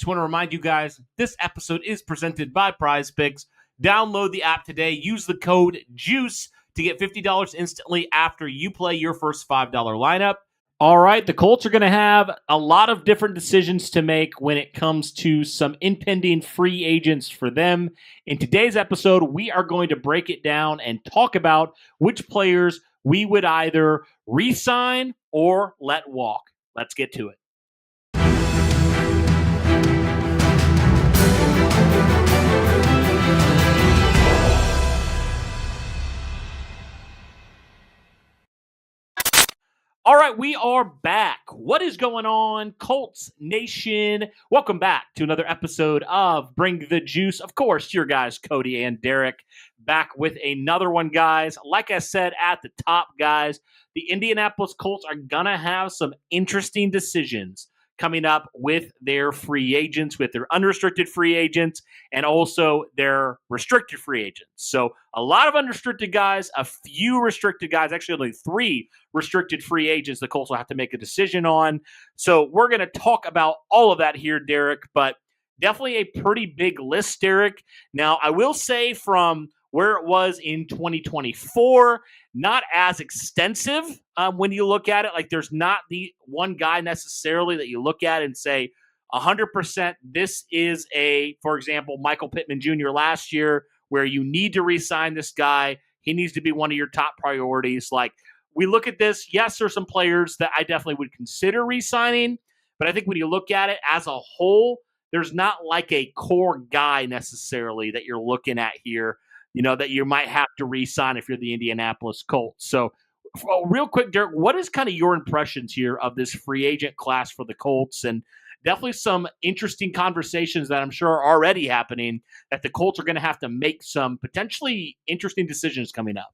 Just want to remind you guys, this episode is presented by PrizePicks. Download the app today. Use the code JUICE to get $50 instantly after you play your first $5 lineup. All right, the Colts are going to have a lot of different decisions to make when it comes to some impending free agents for them. In today's episode, we are going to break it down and talk about which players we would either re-sign or let walk. Let's get to it. All right, we are back. What is going on, Colts Nation? Welcome back to another episode of Bring the Juice. Of course, your guys, Cody and Derek, back with another one, guys. Like I said at the top, guys, the Indianapolis Colts are going to have some interesting decisions coming up with their free agents, with their unrestricted free agents, and also their restricted free agents. So a lot of unrestricted guys, a few restricted guys, actually only 3 restricted free agents the Colts will have to make a decision on. So we're going to talk about all of that here, Derek, but definitely a pretty big list, Derek. Now, I will say from where it was in 2024, not as extensive when you look at it. Like, there's not the one guy necessarily that you look at and say 100% this is for example, Michael Pittman Jr. last year, where you need to re-sign this guy. He needs to be one of your top priorities. Like, we look at this, yes, there's some players that I definitely would consider re-signing, but I think when you look at it as a whole, there's not like a core guy necessarily that you're looking at here, that you might have to re-sign if you're the Indianapolis Colts. So real quick, Derek, what is kind of your impressions here of this free agent class for the Colts? And definitely some interesting conversations that I'm sure are already happening that the Colts are going to have to make some potentially interesting decisions coming up.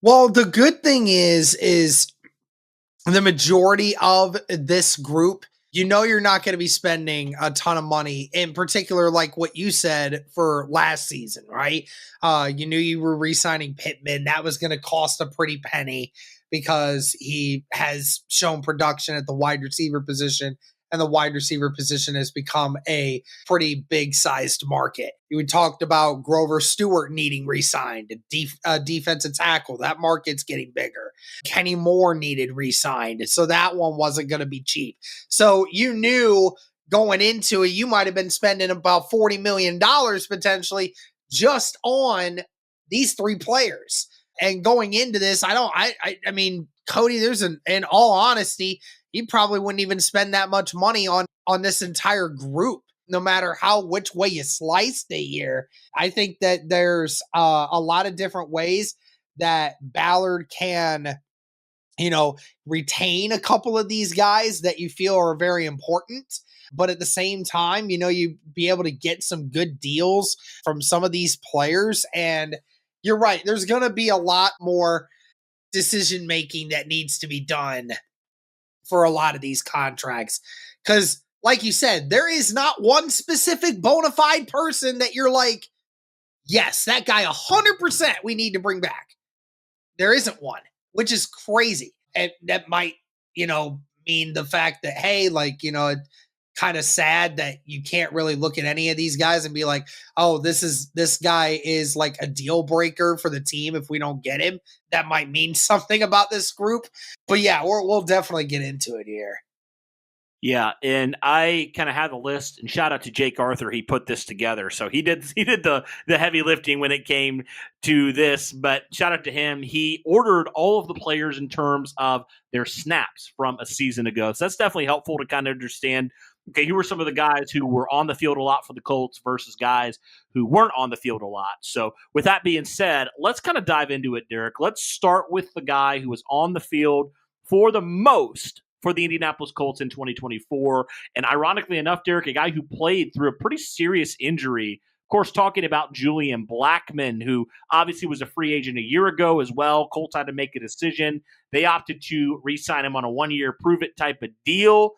Well, the good thing is the majority of this group, you're not going to be spending a ton of money, in particular, like what you said for last season, right? You knew you were re-signing Pittman. That was going to cost a pretty penny because he has shown production at the wide receiver position, and the wide receiver position has become a pretty big-sized market. We talked about Grover Stewart needing re-signed, defensive tackle. That market's getting bigger. Kenny Moore needed re-signed, so that one wasn't going to be cheap. So you knew going into it, you might have been spending about $40 million potentially just on these 3 players. And going into this, I mean, Cody, in all honesty, you probably wouldn't even spend that much money on this entire group, no matter which way you slice it here. I think that there's a lot of different ways that Ballard can, retain a couple of these guys that you feel are very important. But at the same time, you be able to get some good deals from some of these players. And you're right, there's going to be a lot more decision-making that needs to be done for a lot of these contracts. Because, like you said, there is not one specific bona fide person that you're like, yes, that guy 100% we need to bring back. There isn't one, which is crazy. And that might, mean the fact that, hey, kind of sad that you can't really look at any of these guys and be like, oh, this guy is like a deal breaker for the team if we don't get him. That might mean something about this group. But yeah, we'll definitely get into it here. Yeah, and I kind of had the list, and shout out to Jake Arthur. He put this together. So he did the heavy lifting when it came to this, but shout out to him. He ordered all of the players in terms of their snaps from a season ago. So that's definitely helpful to kind of understand, okay, who were some of the guys who were on the field a lot for the Colts versus guys who weren't on the field a lot. So with that being said, let's kind of dive into it, Derek. Let's start with the guy who was on the field for the most for the Indianapolis Colts in 2024. And ironically enough, Derek, a guy who played through a pretty serious injury. Of course, talking about Julian Blackman, who obviously was a free agent a year ago as well. Colts had to make a decision. They opted to re-sign him on a 1-year prove-it type of deal.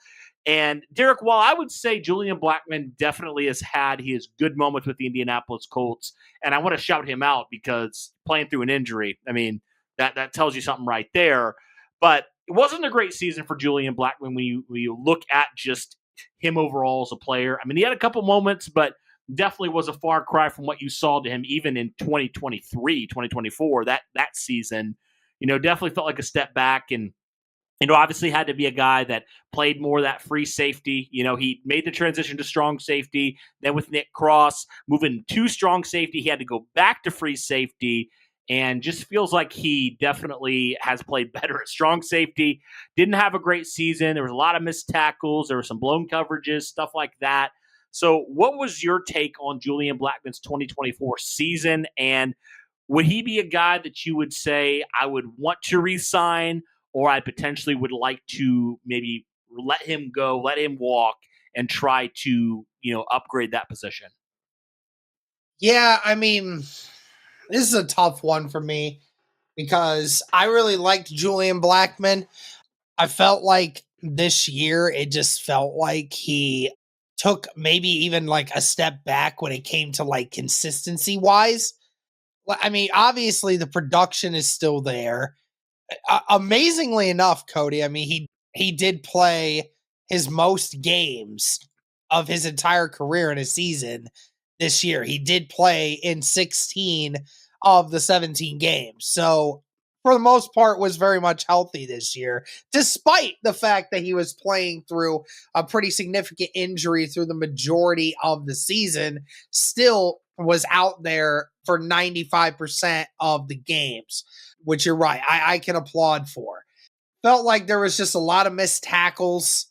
And Derek, while I would say Julian Blackman definitely has had his good moments with the Indianapolis Colts, and I want to shout him out because playing through an injury, I mean, that tells you something right there. But it wasn't a great season for Julian Blackman when you look at just him overall as a player. I mean, he had a couple moments, but definitely was a far cry from what you saw to him even in 2023, 2024, that season. Definitely felt like a step back, and obviously had to be a guy that played more that free safety. He made the transition to strong safety. Then with Nick Cross moving to strong safety, he had to go back to free safety, and just feels like he definitely has played better at strong safety. Didn't have a great season. There was a lot of missed tackles. There were some blown coverages, stuff like that. So what was your take on Julian Blackman's 2024 season? And would he be a guy that you would say I would want to re-sign, or I potentially would like to maybe let him go, let him walk, and try to, upgrade that position? Yeah, I mean, this is a tough one for me because I really liked Julian Blackman. I felt like this year, it just felt like he took maybe even like a step back when it came to like consistency wise. I mean, obviously the production is still there. Amazingly enough, Cody, I mean, he did play his most games of his entire career in a season this year. He did play in 16 of the 17 games. So for the most part was very much healthy this year, despite the fact that he was playing through a pretty significant injury through the majority of the season, still was out there for 95% of the games, which you're right, I can applaud for. Felt like there was just a lot of missed tackles.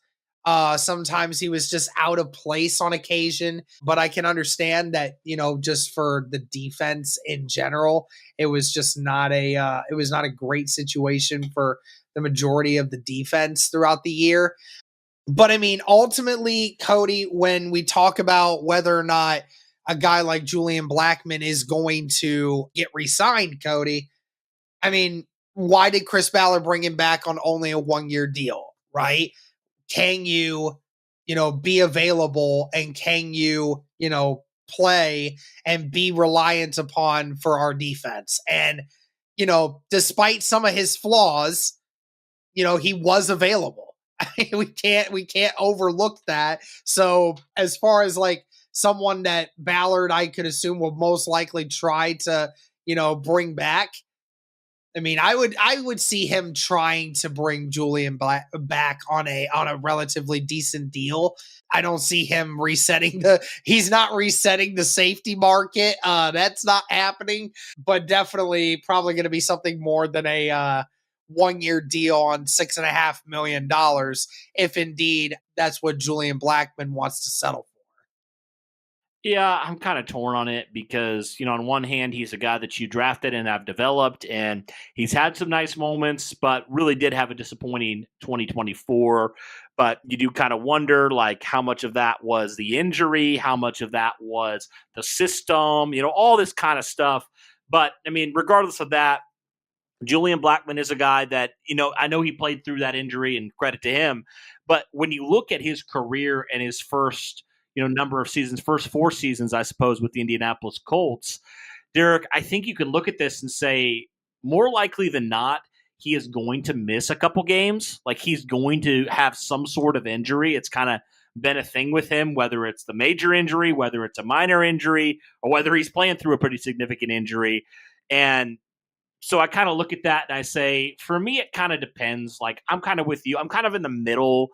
Sometimes he was just out of place on occasion, but I can understand that, just for the defense in general, it was just not a great situation for the majority of the defense throughout the year. But I mean, ultimately, Cody, when we talk about whether or not a guy like Julian Blackman is going to get re-signed, Cody, I mean, why did Chris Ballard bring him back on only a 1-year deal, right? Can you, be available, and can you, play and be reliant upon for our defense? And, despite some of his flaws, he was available. we can't overlook that. So as far as like someone that Ballard, I could assume, will most likely try to, bring back, I mean, I would see him trying to bring Julian back on a relatively decent deal. I don't see him he's not resetting the safety market. That's not happening, but definitely probably going to be something more than a 1-year deal on $6.5 million, if indeed that's what Julian Blackman wants to settle for. Yeah, I'm kind of torn on it because, on one hand, he's a guy that you drafted and have developed, and he's had some nice moments, but really did have a disappointing 2024. But you do kind of wonder, like, how much of that was the injury, how much of that was the system, all this kind of stuff. But, I mean, regardless of that, Julian Blackman is a guy that, I know he played through that injury, and credit to him. But when you look at his career and his first, number of seasons, first 4 seasons, I suppose, with the Indianapolis Colts, Derek, I think you can look at this and say, more likely than not, he is going to miss a couple games. Like, he's going to have some sort of injury. It's kind of been a thing with him, whether it's the major injury, whether it's a minor injury, or whether he's playing through a pretty significant injury. And so I kind of look at that and I say, for me, it kind of depends. Like, I'm kind of with you. I'm kind of in the middle.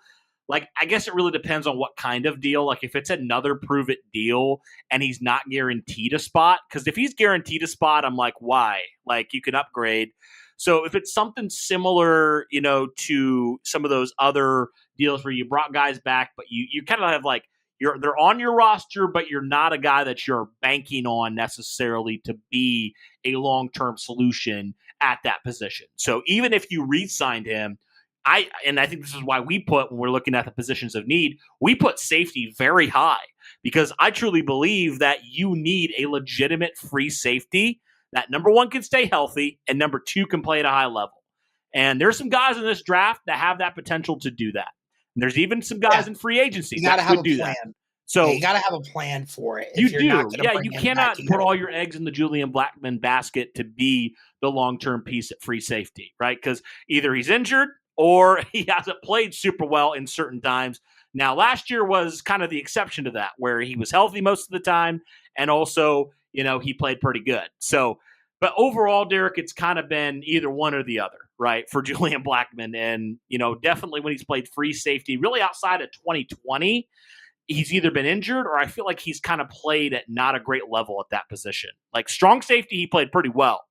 Like, I guess it really depends on what kind of deal. Like, if it's another prove it deal and he's not guaranteed a spot, because if he's guaranteed a spot, I'm like, why? Like, you can upgrade. So if it's something similar, to some of those other deals where you brought guys back, but you kind of have like, they're on your roster, but you're not a guy that you're banking on necessarily to be a long-term solution at that position. So even if you re-signed him, I think this is why when we're looking at the positions of need, we put safety very high, because I truly believe that you need a legitimate free safety that, number one, can stay healthy, and number two, can play at a high level. And there's some guys in this draft that have that potential to do that. And there's even some guys in free agency that could do plan. That. So you got to have a plan for it. You do. You cannot put all your eggs in the Julian Blackman basket to be the long-term piece at free safety, right? Because either he's injured or he hasn't played super well in certain times. Now, last year was kind of the exception to that, where he was healthy most of the time, and also, he played pretty good. So, but overall, Derek, it's kind of been either one or the other, right, for Julian Blackman. And, definitely when he's played free safety, really outside of 2020, he's either been injured or I feel like he's kind of played at not a great level at that position. Like strong safety, he played pretty well.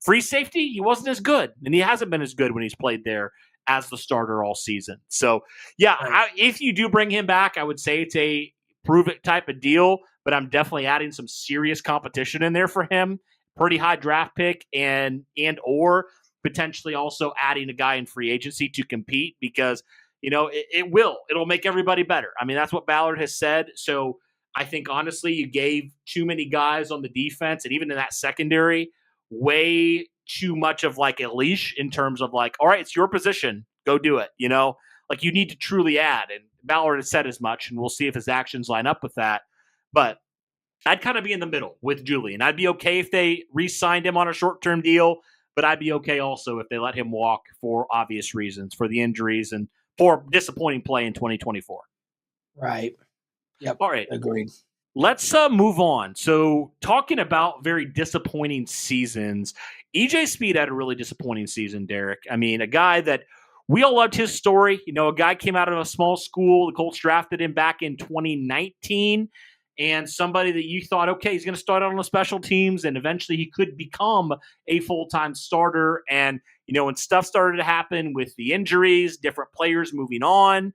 Free safety, he wasn't as good, and he hasn't been as good when he's played there as the starter all season. So, yeah, Right. if you do bring him back, I would say it's a prove it type of deal, but I'm definitely adding some serious competition in there for him. Pretty high draft pick and or potentially also adding a guy in free agency to compete because, it'll make everybody better. I mean, that's what Ballard has said. So I think honestly, you gave too many guys on the defense and even in that secondary way too much of like a leash in terms of like, all right, it's your position, go do it. Like you need to truly add. And Ballard has said as much, and we'll see if his actions line up with that. But I'd kind of be in the middle with Julian. I'd be okay if they re-signed him on a short-term deal, but I'd be okay also if they let him walk for obvious reasons, for the injuries and for disappointing play in 2024. Right. Yep. All right. Agreed. Let's move on. So talking about very disappointing seasons, EJ Speed had a really disappointing season, Derek. I mean, a guy that we all loved his story. A guy came out of a small school. The Colts drafted him back in 2019. And somebody that you thought, okay, he's going to start out on the special teams and eventually he could become a full-time starter. And, when stuff started to happen with the injuries, different players moving on,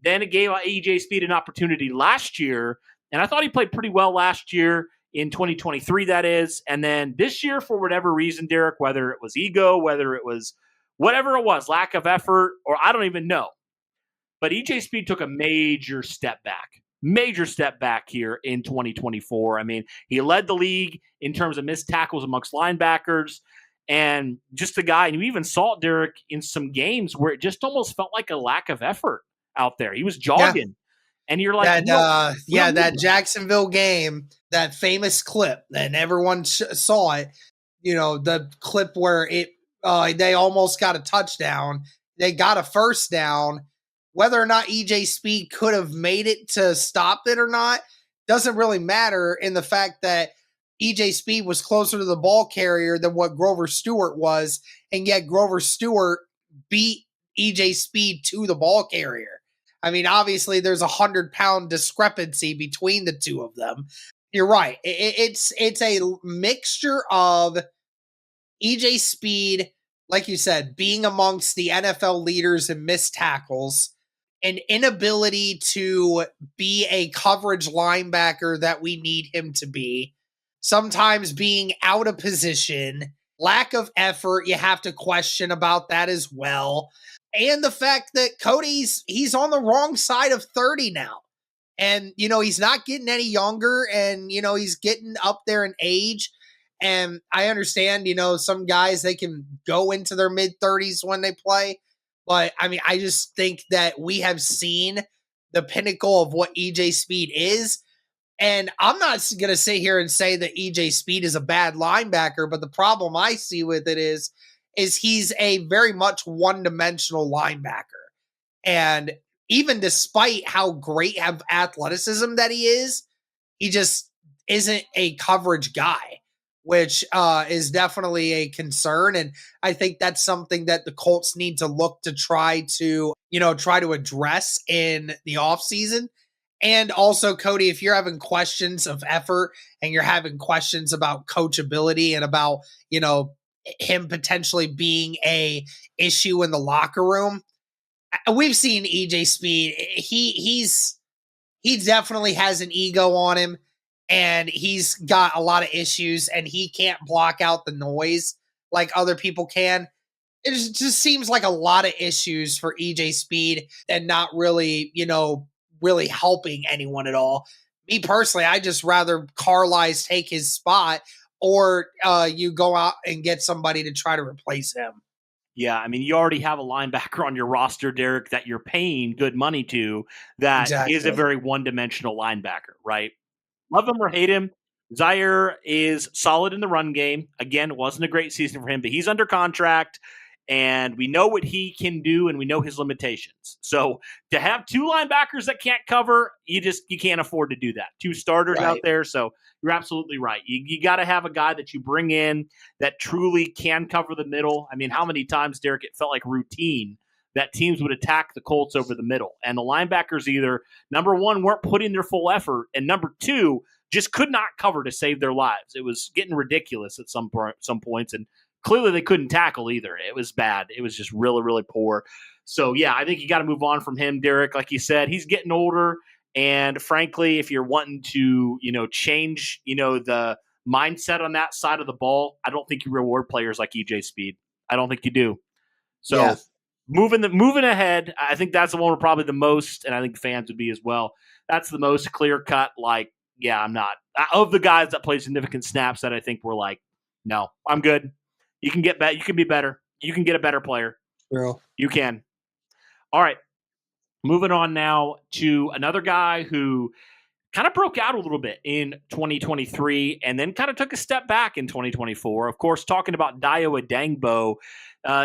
then it gave EJ Speed an opportunity last year. And I thought he played pretty well last year in 2023, that is. And then this year, for whatever reason, Derek, whether it was ego, whether it was whatever it was, lack of effort, or I don't even know. But EJ Speed took a major step back here in 2024. I mean, he led the league in terms of missed tackles amongst linebackers. And just a guy, and you even saw it, Derek, in some games where it just almost felt like a lack of effort out there. He was jogging. Yeah. And you're like, that Jacksonville game, that famous clip, and everyone saw it. The clip where they almost got a touchdown. They got a first down. Whether or not EJ Speed could have made it to stop it or not doesn't really matter in the fact that EJ Speed was closer to the ball carrier than what Grover Stewart was, and yet Grover Stewart beat EJ Speed to the ball carrier. I mean, obviously, there's 100-pound discrepancy between the two of them. You're right. It's a mixture of EJ Speed, like you said, being amongst the NFL leaders in missed tackles, an inability to be a coverage linebacker that we need him to be, sometimes being out of position, lack of effort, you have to question about that as well. And the fact that he's on the wrong side of 30 now. And, he's not getting any younger and, he's getting up there in age. And I understand, some guys, they can go into their mid-30s when they play. But, I mean, I just think that we have seen the pinnacle of what EJ Speed is. And I'm not going to sit here and say that EJ Speed is a bad linebacker, but the problem I see with it is he's a very much one-dimensional linebacker. And even despite how great of athleticism that he just isn't a coverage guy, which is definitely a concern. And I think that's something that the Colts need to look to try to address in the offseason. And also, Cody, if you're having questions of effort and you're having questions about coachability and about, him potentially being a issue in the locker room, we've seen EJ Speed. He definitely has an ego on him, and he's got a lot of issues, and he can't block out the noise like other people can. It just seems like a lot of issues for EJ Speed and not really, really helping anyone at all. Me personally, I just rather Carlisle take his spot, or you go out and get somebody to try to replace him. Yeah, I mean, you already have a linebacker on your roster, Derek, that you're paying good money to that is a very one-dimensional linebacker, right? Love him or hate him, Zaire is solid in the run game. Again, it wasn't a great season for him, but he's under contract. and we know what he can do, and we know his limitations. So to have two linebackers that can't cover, you can't afford to do that. Two starters out there. So you're absolutely right. You got to have a guy that you bring in that truly can cover the middle. I mean, how many times, Derek, it felt like routine that teams would attack the Colts over the middle, and the linebackers either, number one, weren't putting their full effort, and number two, just could not cover to save their lives. It was getting ridiculous at some points, and clearly they couldn't tackle either. It was bad. It was just really, really poor. So, yeah, I think you got to move on from him, Derek. Like you said, he's getting older, and frankly, if you're wanting to, change, the mindset on that side of the ball, I don't think you reward players like EJ Speed. I don't think you do. So, yeah. Moving ahead, I think that's the one we're probably the most, and I think fans would be as well. That's the most clear cut. Like, yeah, I'm not of the guys that play significant snaps that I think we're like, no, I'm good. You can get better. You can be better. You can get a better player. True. You can. All right. Moving on now to another guy who kind of broke out a little bit in 2023 and then kind of took a step back in 2024. Of course, talking about Dayo Odeyingbo.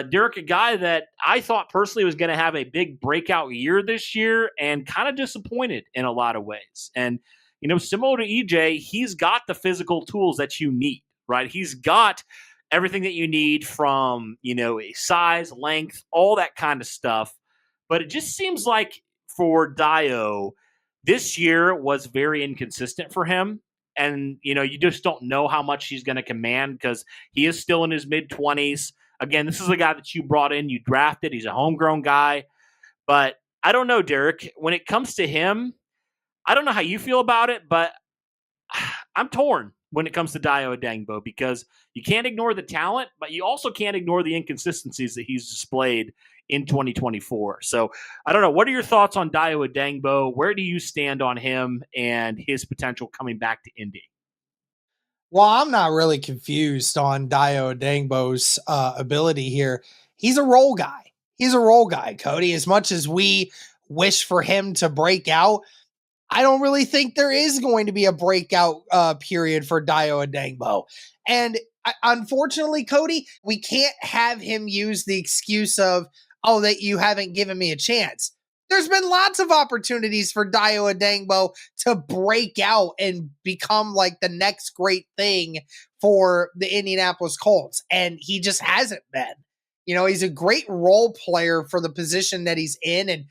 Derek, a guy that I thought personally was going to have a big breakout year this year and kind of disappointed in a lot of ways. And, similar to EJ, he's got the physical tools that you need, right? He's got everything that you need from, size, length, all that kind of stuff. But it just seems like for Dayo, this year was very inconsistent for him. And, you just don't know how much he's going to command because he is still in his mid-20s. Again, this is a guy that you brought in, you drafted. He's a homegrown guy. But I don't know, Derek. When it comes to him, I don't know how you feel about it, but I'm torn when it comes to Dayo Odeyingbo because you can't ignore the talent, but you also can't ignore the inconsistencies that he's displayed in 2024. So I don't know. What are your thoughts on Dayo Odeyingbo? Where do you stand on him and his potential coming back to Indy? Well, I'm not really confused on Dayo Odeyingbo's ability here. He's a role guy. He's a role guy, Cody. As much as we wish for him to break out, I don't really think there is going to be a breakout period for Dayo Odeyingbo. And unfortunately, Cody, we can't have him use the excuse of, that you haven't given me a chance. There's been lots of opportunities for Dayo Odeyingbo to break out and become like the next great thing for the Indianapolis Colts. And he just hasn't been. He's a great role player for the position that he's in. And,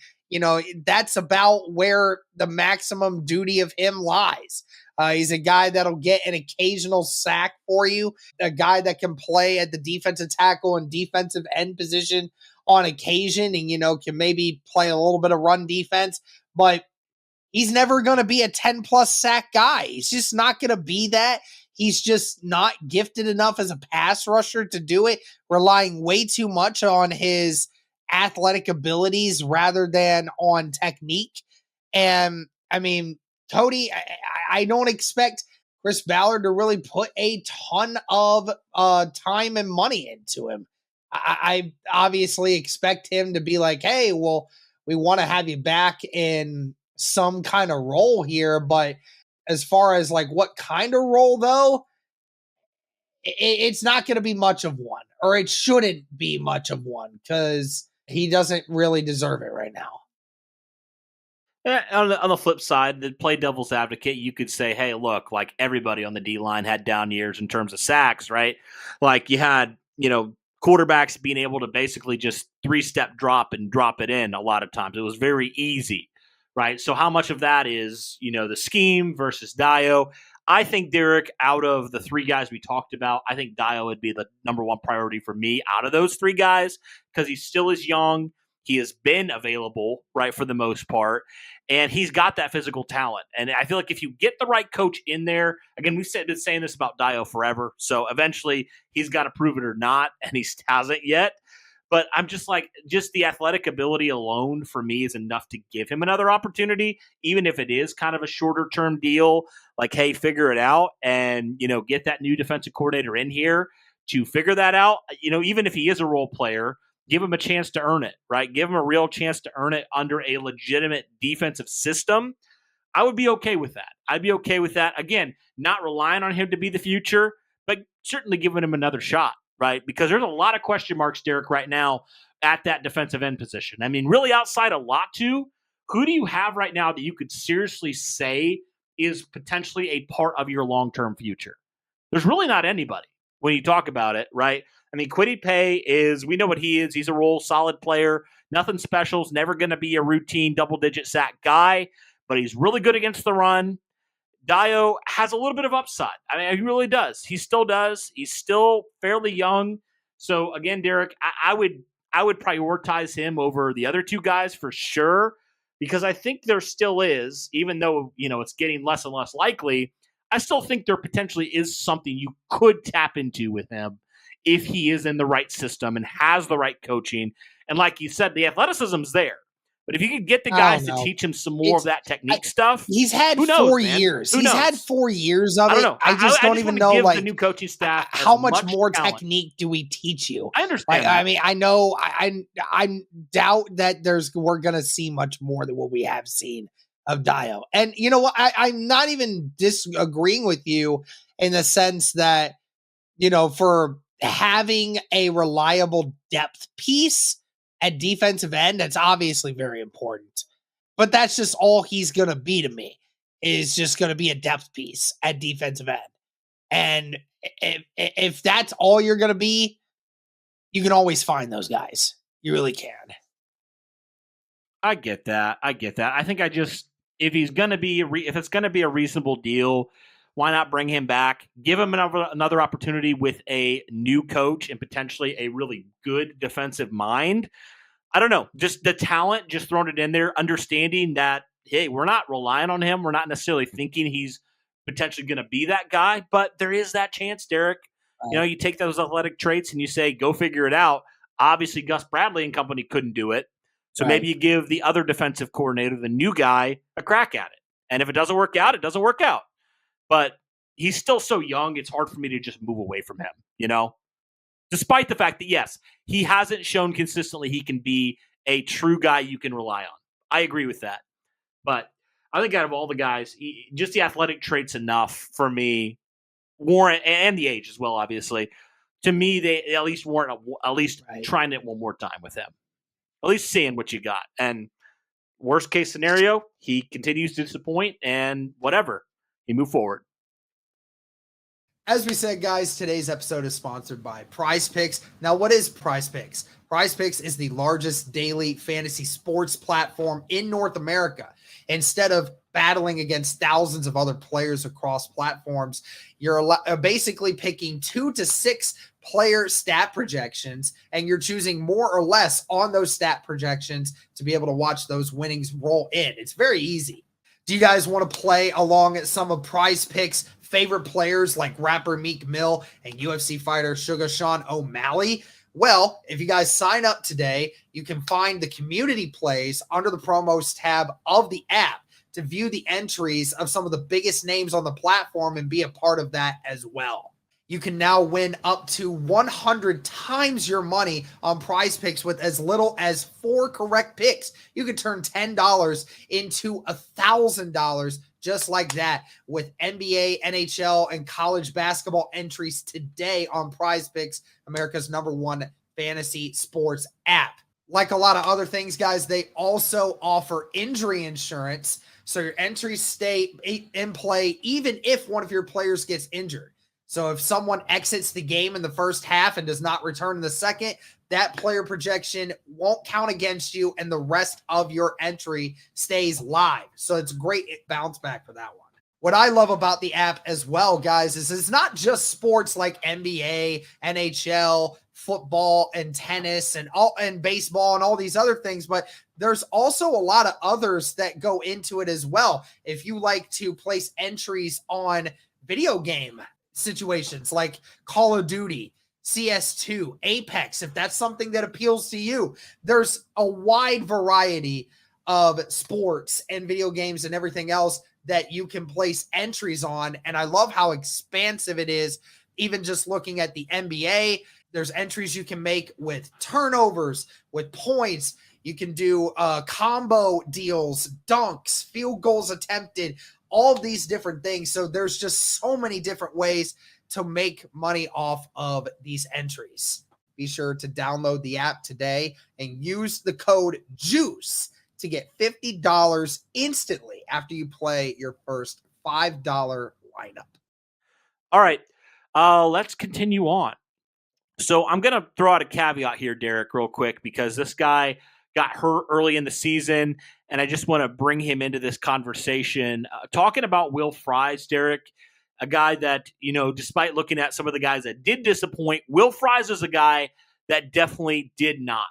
that's about where the maximum duty of him lies. He's a guy that'll get an occasional sack for you, a guy that can play at the defensive tackle and defensive end position on occasion and, can maybe play a little bit of run defense, but he's never going to be a 10-plus sack guy. He's just not going to be that. He's just not gifted enough as a pass rusher to do it, relying way too much on his athletic abilities rather than on technique. And, Cody, I don't expect Chris Ballard to really put a ton of time and money into him. I obviously expect him to be like, hey, well, we want to have you back in some kind of role here. But as far as like what kind of role, though, it's not going to be much of one, or it shouldn't be much of one because he doesn't really deserve it right now. On the flip side, to play devil's advocate, you could say, hey, look, like everybody on the D-line had down years in terms of sacks, right? Like you had, quarterbacks being able to basically just three-step drop and drop it in a lot of times. It was very easy, right? So how much of that is, the scheme versus Dayo? I think, Derek, out of the three guys we talked about, I think Dayo would be the number one priority for me out of those three guys because he still is young. He has been available, right, for the most part, and he's got that physical talent. And I feel like if you get the right coach in there, again, we've been saying this about Dayo forever, so eventually he's got to prove it or not, and he hasn't yet. But I'm just like, just the athletic ability alone for me is enough to give him another opportunity, even if it is kind of a shorter-term deal, like, hey, figure it out and, get that new defensive coordinator in here to figure that out. Even if he is a role player, give him a chance to earn it, right? Give him a real chance to earn it under a legitimate defensive system. I would be okay with that. I'd be okay with that. Again, not relying on him to be the future, but certainly giving him another shot. right? Because there's a lot of question marks, Derek, right now at that defensive end position. I mean, really outside of Latu, who do you have right now that you could seriously say is potentially a part of your long-term future? There's really not anybody when you talk about it, right? I mean, Kwity Paye we know what he is. He's a role solid player. Nothing special. Is never going to be a routine double-digit sack guy, but he's really good against the run. Dayo has a little bit of upside. I mean, he really does. He still does. He's still fairly young. So again, Derek, I would prioritize him over the other two guys for sure, because I think there still is, even though it's getting less and less likely, I still think there potentially is something you could tap into with him if he is in the right system and has the right coaching. And like you said, the athleticism's there. But if you could get the guys to teach him some more of that technique stuff, he's had who knows, 4 man? years. Who He's knows? had 4 years of it. I don't know. I just don't even know, give like, the new coaching staff how much more talent. technique do we teach you? I understand. I mean, I know. I doubt that we're gonna see much more than what we have seen of Dayo. And you know what? I'm not even disagreeing with you in the sense that for having a reliable depth piece at defensive end, that's obviously very important. But that's just all he's going to be to me, is just going to be a depth piece at defensive end. And if that's all you're going to be, you can always find those guys. You really can. I get that. I think if he's going to be, if it's going to be a reasonable deal, why not bring him back? Give him another opportunity with a new coach and potentially a really good defensive mind. I don't know. Just the talent, just throwing it in there, understanding that, hey, we're not relying on him. We're not necessarily thinking he's potentially going to be that guy, but there is that chance, Derek. Right. You take those athletic traits and you say, go figure it out. Obviously, Gus Bradley and company couldn't do it. So maybe you give the other defensive coordinator, the new guy, a crack at it. And if it doesn't work out, it doesn't work out. But he's still so young, it's hard for me to just move away from him, Despite the fact that, yes, he hasn't shown consistently he can be a true guy you can rely on. I agree with that. But I think out of all the guys, just the athletic traits enough for me, warrant, and the age as well, obviously. To me, they at least warrant trying it one more time with him. At least seeing what you got. And worst case scenario, he continues to disappoint and whatever. He moved forward. As we said, guys, today's episode is sponsored by PrizePicks. Now, what is PrizePicks? PrizePicks is the largest daily fantasy sports platform in North America. Instead of battling against thousands of other players across platforms, you're basically picking 2 to 6 player stat projections, and you're choosing more or less on those stat projections to be able to watch those winnings roll in. It's very easy. Do you guys want to play along at some of PrizePicks' favorite players like rapper Meek Mill and UFC fighter Sugar Sean O'Malley? Well, if you guys sign up today, you can find the community plays under the promos tab of the app to view the entries of some of the biggest names on the platform and be a part of that as well. You can now win up to 100 times your money on PrizePicks with as little as 4 correct picks. You can turn $10 into $1,000 just like that with NBA, NHL, and college basketball entries today on PrizePicks, America's #1 fantasy sports app. Like a lot of other things, guys, they also offer injury insurance, so your entries stay in play even if one of your players gets injured. So if someone exits the game in the first half and does not return in the second, that player projection won't count against you and the rest of your entry stays live. So it's great bounce back for that one. What I love about the app as well, guys, is it's not just sports like NBA, NHL, football, and tennis, and baseball, and all these other things, but there's also a lot of others that go into it as well. If you like to place entries on video game situations like Call of Duty, CS2, Apex, if that's something that appeals to you, there's a wide variety of sports and video games and everything else that you can place entries on. And I love how expansive it is. Even just looking at the NBA, there's entries you can make with turnovers, with points. You can do combo deals, dunks, field goals attempted, all of these different things. So there's just so many different ways to make money off of these entries. Be sure to download the app today and use the code JUICE to get $50 instantly after you play your first $5 lineup. All right, let's continue on. So I'm going to throw out a caveat here, Derek, real quick, because this guy got hurt early in the season, and I just want to bring him into this conversation. Talking about Will Fries, Derek, a guy that, despite looking at some of the guys that did disappoint, Will Fries is a guy that definitely did not.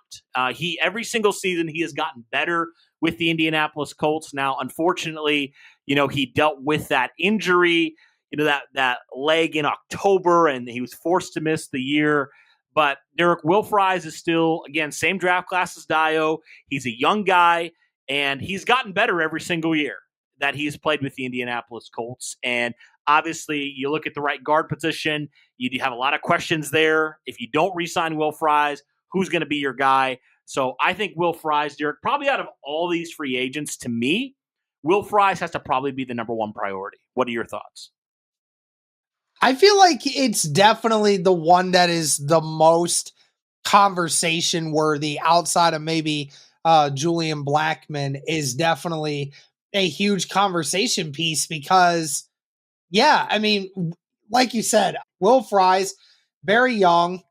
Every single season he has gotten better with the Indianapolis Colts. Now, unfortunately, he dealt with that injury, that leg in October, and he was forced to miss the year. But Derek, Will Fries is still, again, same draft class as Dayo. He's a young guy, and he's gotten better every single year that he's played with the Indianapolis Colts. And obviously, you look at the right guard position, you have a lot of questions there. If you don't re-sign Will Fries, who's going to be your guy? So I think Will Fries, Derek, probably out of all these free agents, to me, Will Fries has to probably be the number one priority. What are your thoughts? I feel like it's definitely the one that is the most conversation worthy outside of maybe Julian Blackman is definitely a huge conversation piece because, yeah, I mean, like you said, Will Fries, very young,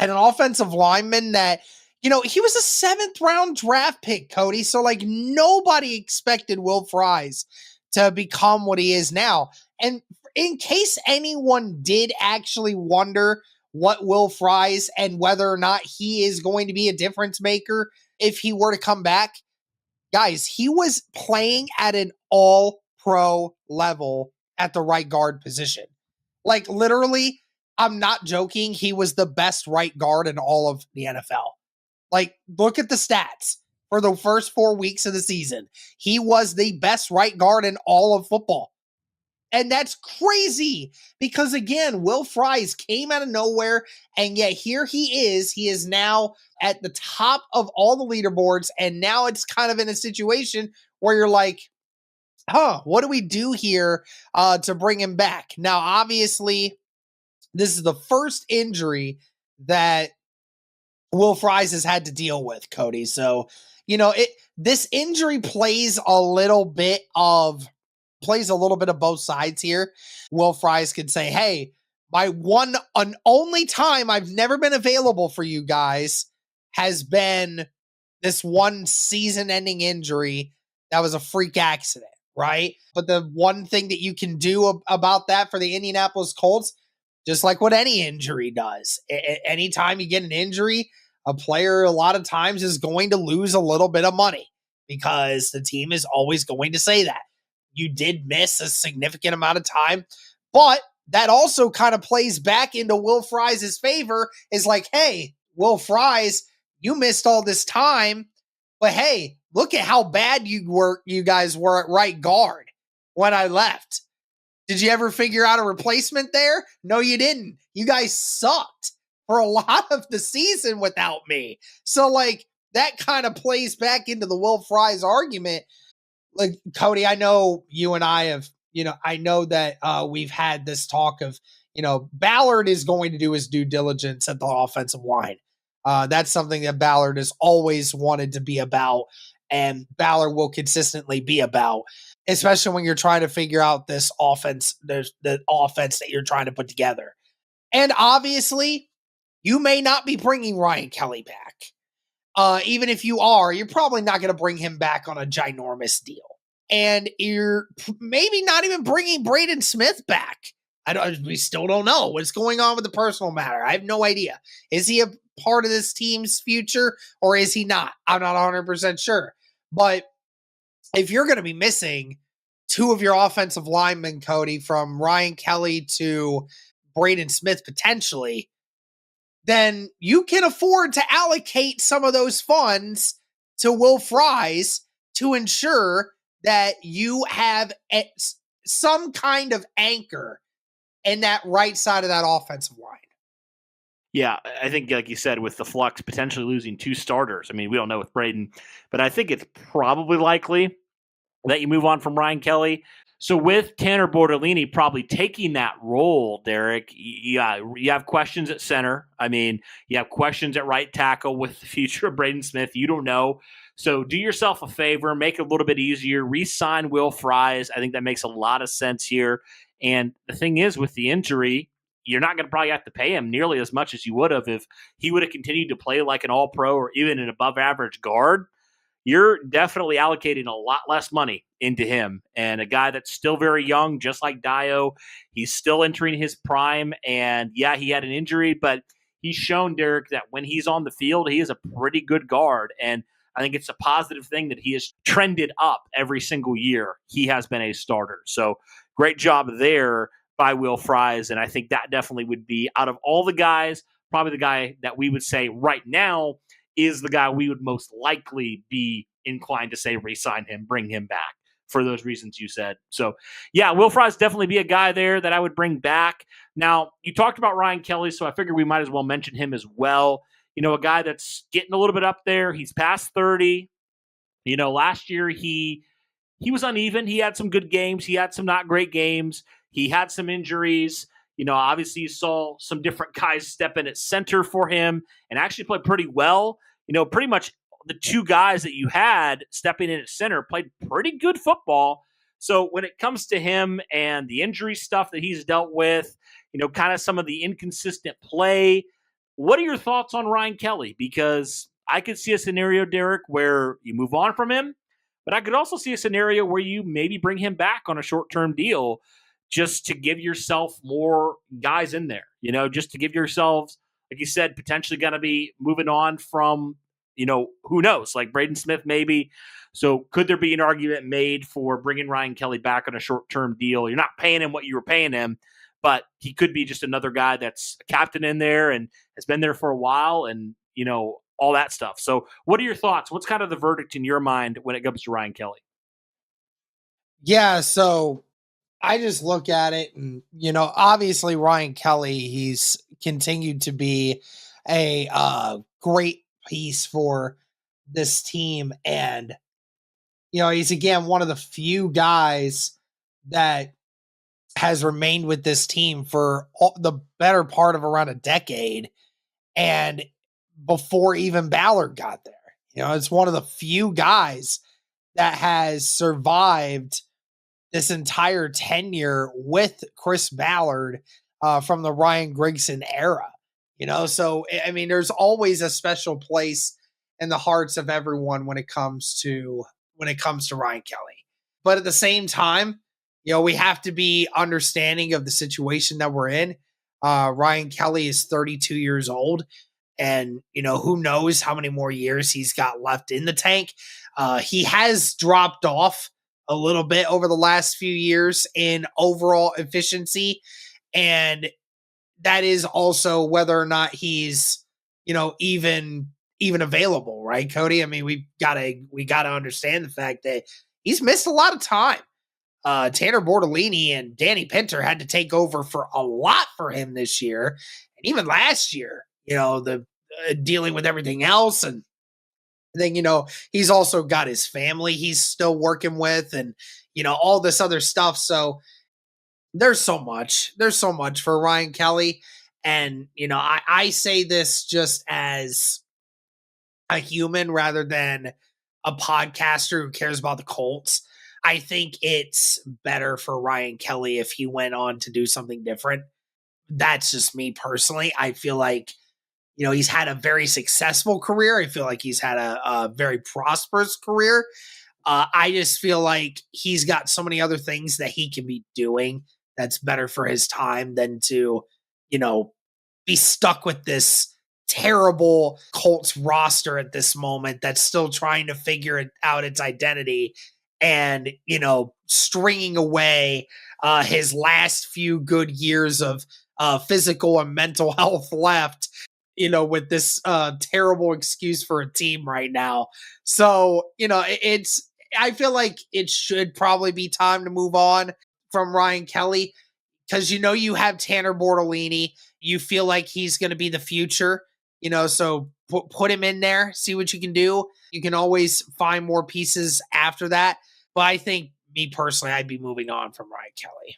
and an offensive lineman that, he was a 7th round draft pick, Cody. So like nobody expected Will Fries to become what he is now. And in case anyone did actually wonder what Will Fries and whether or not he is going to be a difference maker if he were to come back, guys, he was playing at an all-pro level at the right guard position. Like literally, I'm not joking, he was the best right guard in all of the NFL. Like, look at the stats for the first 4 weeks of the season. He was the best right guard in all of football. And that's crazy because, again, Will Fries came out of nowhere, and yet here he is. He is now at the top of all the leaderboards, and now it's kind of in a situation where you're like, what do we do here to bring him back? Now, obviously, this is the first injury that Will Fries has had to deal with, Cody. So, this injury plays a little bit of both sides here. Will Fries could say, hey, my one and only time I've never been available for you guys has been this one season-ending injury that was a freak accident, right? But the one thing that you can do about that for the Indianapolis Colts, just like what any injury does, anytime you get an injury, a player a lot of times is going to lose a little bit of money because the team is always going to say that. You did miss a significant amount of time, but that also kind of plays back into Will Fries' favor is like, hey, Will Fries, you missed all this time, but hey, look at how bad you guys were at right guard when I left. Did you ever figure out a replacement there? No, you didn't. You guys sucked for a lot of the season without me. So like that kind of plays back into the Will Fries argument. Like, Cody, I know you and I have, I know that we've had this talk of, Ballard is going to do his due diligence at the offensive line. That's something that Ballard has always wanted to be about, and Ballard will consistently be about, especially when you're trying to figure out this offense, the offense that you're trying to put together. And obviously, you may not be bringing Ryan Kelly back. Even if you are, you're probably not going to bring him back on a ginormous deal. And you're maybe not even bringing Braden Smith back. We still don't know what's going on with the personal matter. I have no idea. Is he a part of this team's future or is he not? I'm not 100% sure. But if you're going to be missing 2 of your offensive linemen, Cody, from Ryan Kelly to Braden Smith potentially, then you can afford to allocate some of those funds to Will Fries to ensure that you have some kind of anchor in that right side of that offensive line. Yeah, I think, like you said, with the flux potentially losing 2 starters. I mean, we don't know with Braden, but I think it's probably likely that you move on from Ryan Kelly. So with Tanner Bortolini probably taking that role, Derek, you have questions at center. I mean, you have questions at right tackle with the future of Braden Smith. You don't know. So do yourself a favor, make it a little bit easier, re-sign Will Fries. I think that makes a lot of sense here. And the thing is, with the injury, you're not going to probably have to pay him nearly as much as you would have if he would have continued to play like an all-pro or even an above-average guard. You're definitely allocating a lot less money into him. And a guy that's still very young, just like Dayo, he's still entering his prime. And yeah, he had an injury, but he's shown, Derek, that when he's on the field, he is a pretty good guard. And I think it's a positive thing that he has trended up every single year. He has been a starter. So great job there by Will Fries. And I think that definitely would be, out of all the guys, probably the guy that we would say right now is the guy we would most likely be inclined to say re-sign him, bring him back for those reasons you said. So, yeah, Will Fries definitely be a guy there that I would bring back. Now, you talked about Ryan Kelly, so I figured we might as well mention him as well. You know, a guy that's getting a little bit up there. He's past 30. You know, last year he was uneven. He had some good games. He had some not great games. He had some injuries. You know, obviously you saw some different guys step in at center for him and actually play pretty well. You know, pretty much the two guys that you had stepping in at center played pretty good football. So when it comes to him and the injury stuff that he's dealt with, you know, kind of some of the inconsistent play, what are your thoughts on Ryan Kelly? Because I could see a scenario, Derek, where you move on from him, but I could also see a scenario where you maybe bring him back on a short-term deal just to give yourself more guys in there, you know, just to give yourselves, like you said, potentially going to be moving on from, you know, who knows, like Braden Smith maybe. So could there be an argument made for bringing Ryan Kelly back on a short-term deal? You're not paying him what you were paying him, but he could be just another guy that's a captain in there and has been there for a while and, you know, all that stuff. So what are your thoughts? What's kind of the verdict in your mind when it comes to Ryan Kelly? Yeah, so I just look at it and, you know, obviously Ryan Kelly, he's continued to be a great piece for this team. And, you know, he's again one of the few guys that has remained with this team for the better part of around a decade. And before even Ballard got there, you know, it's one of the few guys that has survived this entire tenure with Chris Ballard from the Ryan Grigson era, you know? So, I mean, there's always a special place in the hearts of everyone when it comes to Ryan Kelly. But at the same time, you know, we have to be understanding of the situation that we're in. Ryan Kelly is 32 years old. And, you know, who knows how many more years he's got left in the tank. He has dropped off a little bit over the last few years in overall efficiency. And that is also whether or not he's, you know, even available, right, Cody? I mean, we gotta understand the fact that he's missed a lot of time. Tanner Bortolini and Danny Pinter had to take over for a lot for him this year. And even last year, you know, the dealing with everything else. And then, you know, he's also got his family he's still working with and, you know, all this other stuff. So there's so much for Ryan Kelly. And, you know, I say this just as a human rather than a podcaster who cares about the Colts. I think it's better for Ryan Kelly if he went on to do something different. That's just me personally. I feel like, you know, he's had a very successful career. I feel like he's had a very prosperous career. I just feel like he's got so many other things that he can be doing that's better for his time than to, you know, be stuck with this terrible Colts roster at this moment that's still trying to figure out its identity and, you know, stringing away his last few good years of physical and mental health left, you know, with this terrible excuse for a team right now. So, you know, I feel like it should probably be time to move on from Ryan Kelly because, you know, you have Tanner Bortolini. You feel like he's going to be the future, you know, so put him in there, see what you can do. You can always find more pieces after that. But I think me personally, I'd be moving on from Ryan Kelly.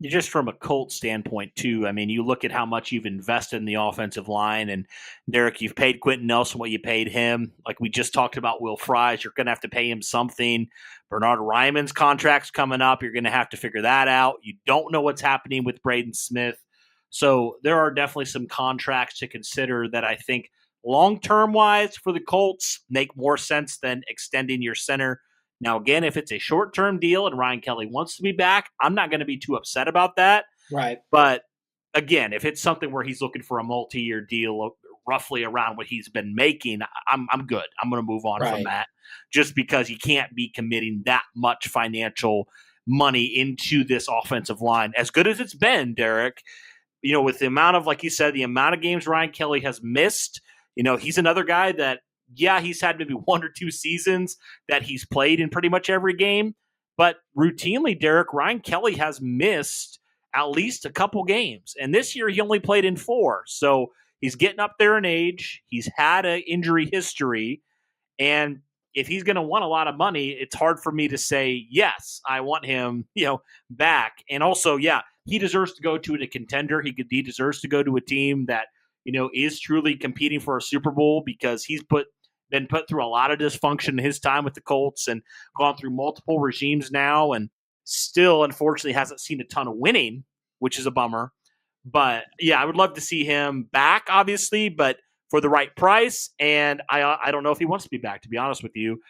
Just from a Colts standpoint, too, I mean, you look at how much you've invested in the offensive line, and Derek, you've paid Quentin Nelson what you paid him. Like we just talked about Will Fries, you're going to have to pay him something. Bernard Ryman's contract's coming up. You're going to have to figure that out. You don't know what's happening with Braden Smith. So there are definitely some contracts to consider that I think long-term wise for the Colts make more sense than extending your center. Now, again, if it's a short-term deal and Ryan Kelly wants to be back, I'm not going to be too upset about that. Right. But again, if it's something where he's looking for a multi-year deal roughly around what he's been making, I'm good. I'm going to move on from that just because he can't be committing that much financial money into this offensive line. As good as it's been, Derek, with the amount of, like you said, the amount of games Ryan Kelly has missed, he's another guy that, yeah, he's had maybe 1 or 2 seasons that he's played in pretty much every game. But routinely, Derek, Ryan Kelly has missed at least a couple games. And this year he only played in 4. So he's getting up there in age. He's had an injury history. And if he's going to want a lot of money, it's hard for me to say, yes, I want him, back. And also, yeah, he deserves to go to a contender. He deserves to go to a team that, is truly competing for a Super Bowl because he's been put through a lot of dysfunction in his time with the Colts and gone through multiple regimes now and still, unfortunately, hasn't seen a ton of winning, which is a bummer. But, yeah, I would love to see him back, obviously, but for the right price. And I don't know if he wants to be back, to be honest with you,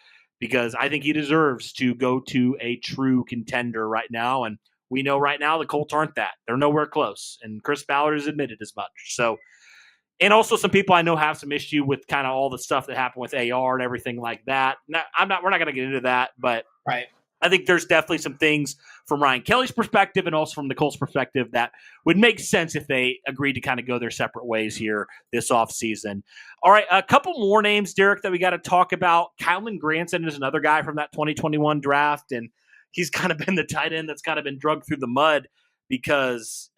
because I think he deserves to go to a true contender right now. And we know right now the Colts aren't that. They're nowhere close. And Chris Ballard has admitted as much. So, and also some people I know have some issue with kind of all the stuff that happened with AR and everything like that. We're not going to get into that, but right. I think there's definitely some things from Ryan Kelly's perspective and also from the Colts perspective that would make sense if they agreed to kind of go their separate ways here this offseason. All right, a couple more names, Derek, that we got to talk about. Kylen Granson is another guy from that 2021 draft, and he's kind of been the tight end that's kind of been drugged through the mud because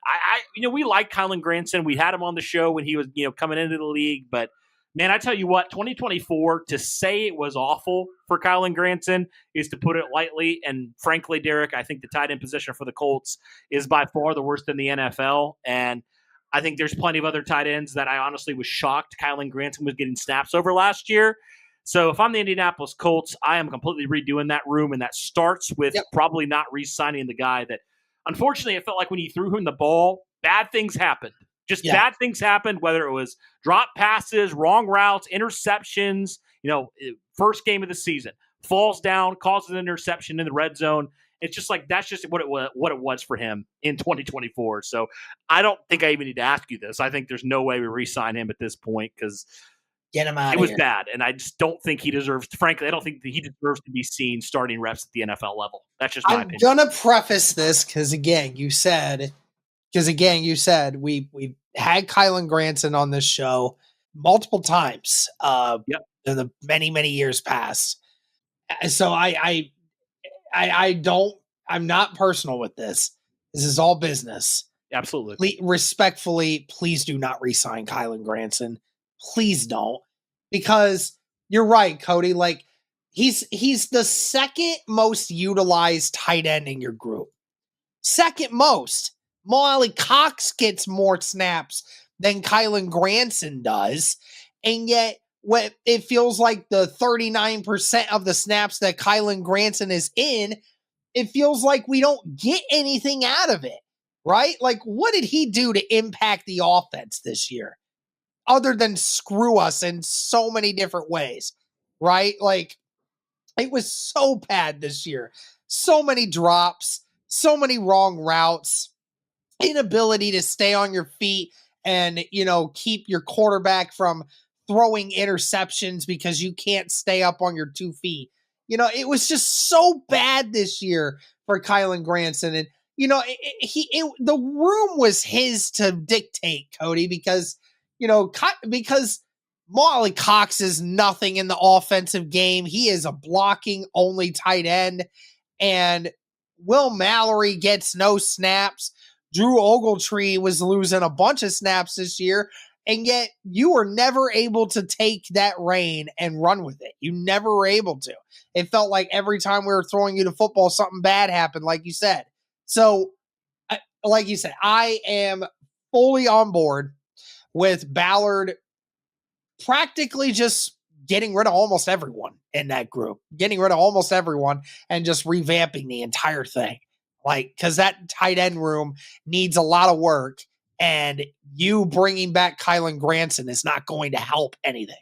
we like Kylen Granson. We had him on the show when he was, coming into the league. But, man, I tell you what, 2024, to say it was awful for Kylen Granson is to put it lightly. And, frankly, Derek, I think the tight end position for the Colts is by far the worst in the NFL. And I think there's plenty of other tight ends that I honestly was shocked Kylen Granson was getting snaps over last year. So if I'm the Indianapolis Colts, I am completely redoing that room. And that starts with probably not re-signing the guy that, unfortunately, it felt like when you threw him the ball, bad things happened. Bad things happened, whether it was drop passes, wrong routes, interceptions, first game of the season, falls down, causes an interception in the red zone. It's just like that's just what it was for him in 2024. So I don't think I even need to ask you this. I think there's no way we re-sign him at this point because get him out. It was bad, and I just don't think he deserves. Frankly, I don't think that he deserves to be seen starting reps at the NFL level. That's just my opinion. I'm gonna preface this because again, you said we had Kylen Granson on this show multiple times. In the many years past. So I'm not personal with this. This is all business. Absolutely. Respectfully, please do not re-sign Kylen Granson. Please don't. Because you're right, Cody. Like he's the second most utilized tight end in your group. Second most. Mo Alley-Cox gets more snaps than Kylen Granson does. And yet it feels like the 39% of the snaps that Kylen Granson is in, it feels like we don't get anything out of it, right? Like, what did he do to impact the offense this year? Other than screw us in so many different ways, right? Like, it was so bad this year. So many drops, so many wrong routes, inability to stay on your feet and, keep your quarterback from throwing interceptions because you can't stay up on your 2 feet. It was just so bad this year for Kylen Granson. And, the room was his to dictate, Cody, because Mo Alley-Cox is nothing in the offensive game. He is a blocking only tight end. And Will Mallory gets no snaps. Drew Ogletree was losing a bunch of snaps this year. And yet you were never able to take that reign and run with it. You never were able to. It felt like every time we were throwing you the football, something bad happened, like you said. So, like you said, I am fully on board with Ballard practically just getting rid of almost everyone in that group, and just revamping the entire thing. Like, because that tight end room needs a lot of work, and you bringing back Kylan Granson is not going to help anything.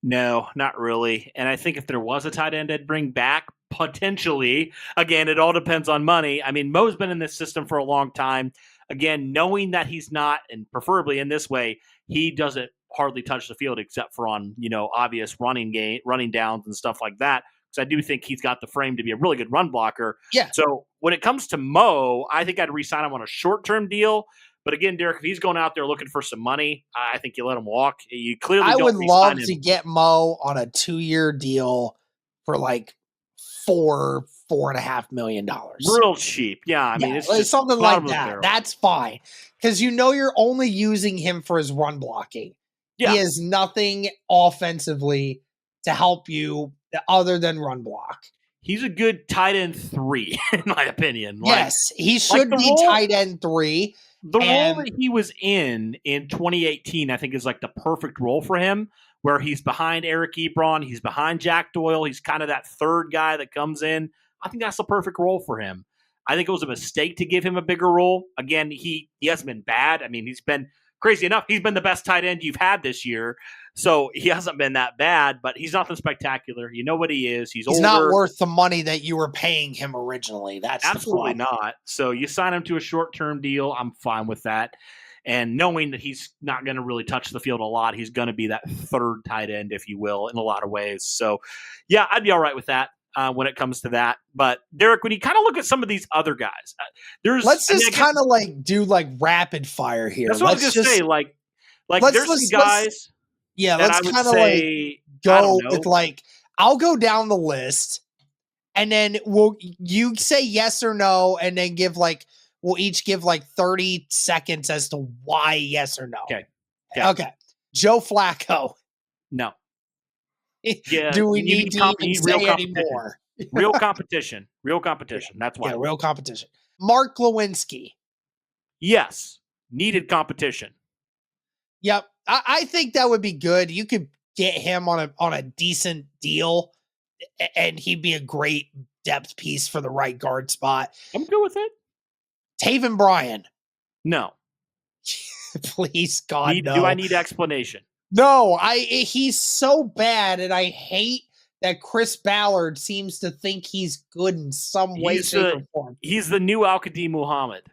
No, not really. And I think if there was a tight end I'd bring back, potentially, again, it all depends on money. I mean, Mo's been in this system for a long time. Again, knowing that he's not, and preferably in this way, he doesn't hardly touch the field except for on, obvious running downs and stuff like that. Because I do think he's got the frame to be a really good run blocker. Yeah. So when it comes to Mo, I think I'd re-sign him on a short-term deal. But again, Derek, if he's going out there looking for some money, I think you let him walk. You clearly don't would love him. to get Mo on a 2-year deal for like $4.5 million. Real cheap. Yeah. I mean, it's just something like that. That's fine. Because you're only using him for his run blocking. Yeah. He has nothing offensively to help you other than run block. He's a good tight end 3, in my opinion. Yes, he should be tight end 3. The role that he was in 2018, I think, is like the perfect role for him, where he's behind Eric Ebron, he's behind Jack Doyle, he's kind of that third guy that comes in. I think that's the perfect role for him. I think it was a mistake to give him a bigger role. Again, he hasn't been bad. I mean, he's been crazy enough. He's been the best tight end you've had this year. So he hasn't been that bad, but he's nothing spectacular. You know what he is. He's older. Not worth the money that you were paying him originally. That's absolutely not. So you sign him to a short-term deal. I'm fine with that. And knowing that he's not going to really touch the field a lot, he's going to be that third tight end, if you will, in a lot of ways. So, yeah, I'd be all right with that when it comes to that. But, Derek, when you kind of look at some of these other guys, let's just kind of do rapid fire here. That's what I was going to say. Like there's some guys. Yeah, let's kind of go with I'll go down the list, and then you say yes or no, and then we'll each give 30 seconds as to why yes or no. Okay. Joe Flacco. No. Yeah. Do we need to even say anymore? Real competition. That's why. Yeah, real competition. Mark Lewinsky. Yes. Needed competition. Yep. I think that would be good. You could get him on a decent deal, and he'd be a great depth piece for the right guard spot. I'm good with it. Taven Bryan. No. Please, God, no. Do I need explanation? No, he's so bad, and I hate that Chris Ballard seems to think he's good in some way, shape, or form. He's the new Al-Qadim Muhammad.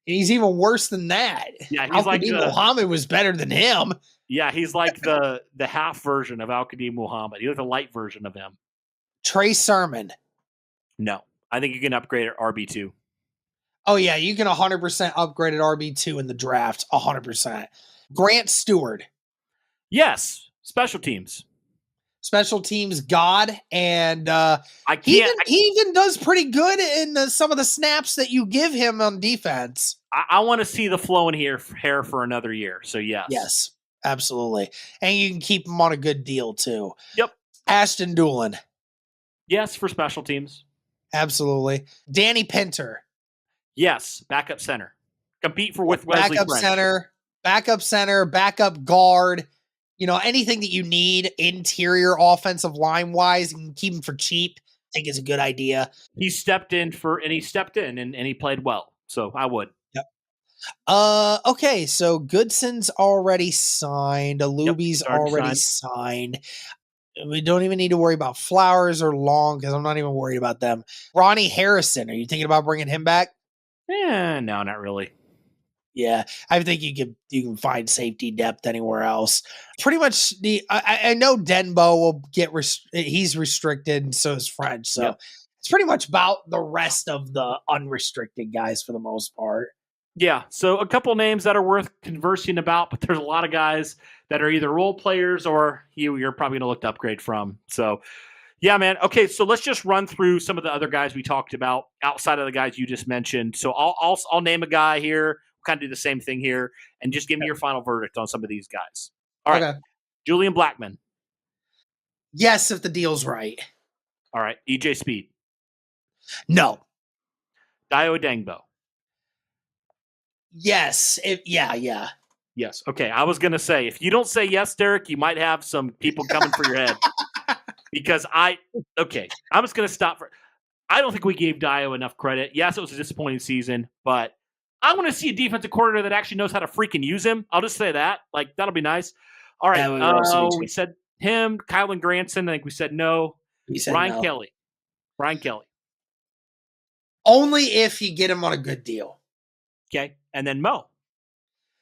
He's even worse than that. Yeah, he's Muhammad was better than him. Yeah, he's like the half version of Al-Qadim Muhammad. He's like the light version of him. Trey Sermon. No, I think you can upgrade at RB2. Oh, yeah, you can 100% upgrade at RB2 in the draft, 100%. Grant Stewart. Yes, special teams. Special teams god, and he even does pretty good in some of the snaps that you give him on defense. I want to see the flowing hair for another year, so yes, absolutely, and you can keep him on a good deal too. Yep. Ashton Doolin. Yes, for special teams. Absolutely. Danny Pinter. Yes, backup center. Compete with Wesley French. Backup center, backup guard. Anything that you need interior offensive line wise, you can keep him for cheap. I think is a good idea. He stepped in and he played well. So I would. Yep. Okay. So Goodson's already signed. Alubi's already signed. We don't even need to worry about Flowers or Long because I'm not even worried about them. Ronnie Harrison. Are you thinking about bringing him back? No, not really. Yeah, I think you can find safety depth anywhere else. Pretty much I know Denbo will he's restricted, and so is French. So It's pretty much about the rest of the unrestricted guys for the most part. Yeah, so a couple names that are worth conversing about, but there's a lot of guys that are either role players or you're probably going to look to upgrade from. So, yeah, man. Okay, so let's just run through some of the other guys we talked about outside of the guys you just mentioned. So I'll name a guy here. kind of do the same thing here and just give me your final verdict on some of these guys. All right. Okay. Julian Blackman. Yes, if the deal's right. All right. EJ Speed. No. Dayo Odeyingbo. Yes. Yeah. Yes. Okay. I was going to say, if you don't say yes, Derek, you might have some people coming for your head. Because I'm just going to stop for. I don't think we gave Dayo enough credit. Yes, it was a disappointing season, but I want to see a defensive coordinator that actually knows how to freaking use him. I'll just say that. Like, that'll be nice. All right. We said him, Kylan Granson. I think we said no. Ryan no. Kelly. Ryan Kelly. Only if you get him on a good deal. Okay. And then Mo.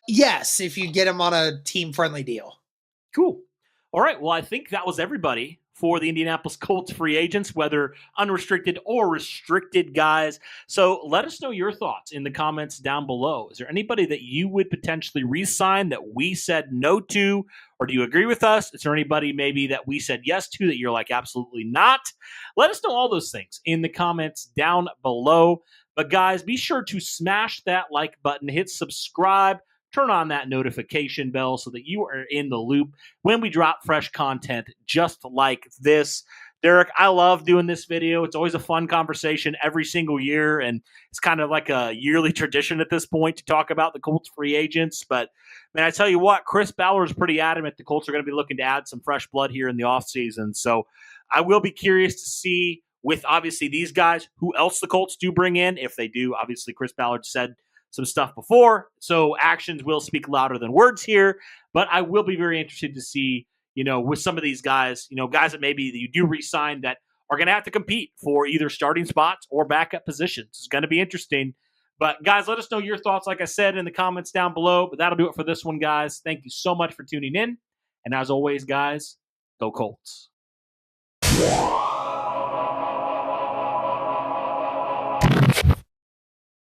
Yes, if you get him on a team-friendly deal. Cool. All right. Well, I think that was everybody for the Indianapolis Colts free agents, whether unrestricted or restricted guys. So let us know your thoughts in the comments down below. Is there anybody that you would potentially re-sign that we said no to, or do you agree with us? Is there anybody maybe that we said yes to that you're like, absolutely not? Let us know all those things in the comments down below. But guys, be sure to smash that like button, hit subscribe, turn on that notification bell so that you are in the loop when we drop fresh content just like this. Derek, I love doing this video. It's always a fun conversation every single year, and it's kind of like a yearly tradition at this point to talk about the Colts free agents. But, man, I tell you what, Chris Ballard is pretty adamant the Colts are going to be looking to add some fresh blood here in the offseason. So I will be curious to see, with obviously these guys, who else the Colts do bring in. If they do, obviously Chris Ballard said some stuff before, so actions will speak louder than words here. But I will be very interested to see, with some of these guys, guys that maybe you do re-sign that are going to have to compete for either starting spots or backup positions. It's going to be interesting. But guys, let us know your thoughts, like I said, in the comments down below. But that'll do it for this one, guys. Thank you so much for tuning in. And as always, guys, go Colts.